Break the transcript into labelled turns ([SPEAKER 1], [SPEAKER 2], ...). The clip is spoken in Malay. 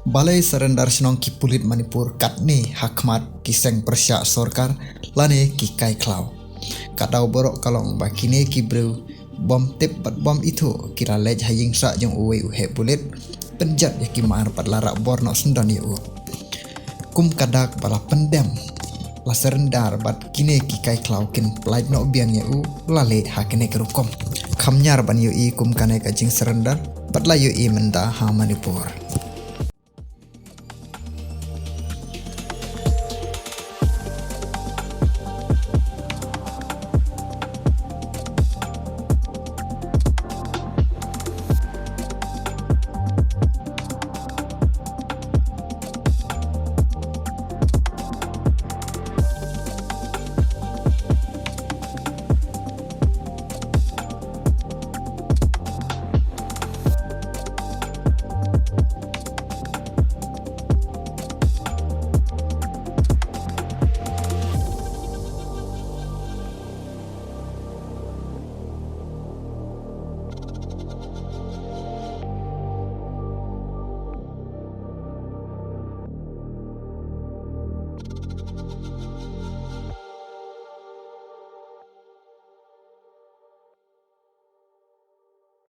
[SPEAKER 1] Balai Serendar Senong ki Pulit Manipur katne hakmat kiseng persyak sorkar lane ki kai klau. Kadau borok kalong bakine ki brew bom tip bat bom itu kira lej haying sa jong uwe uhe pulit penjat ya ki mar pat larak borno sendan ya u. Kum kadak bala pendem la serendar bat kine ki kai klau kin plaid no biang ya u lale hakine kerukom. Kamnyar ban yu i kum kane kajing serendar bat la yu i menda ha Manipur.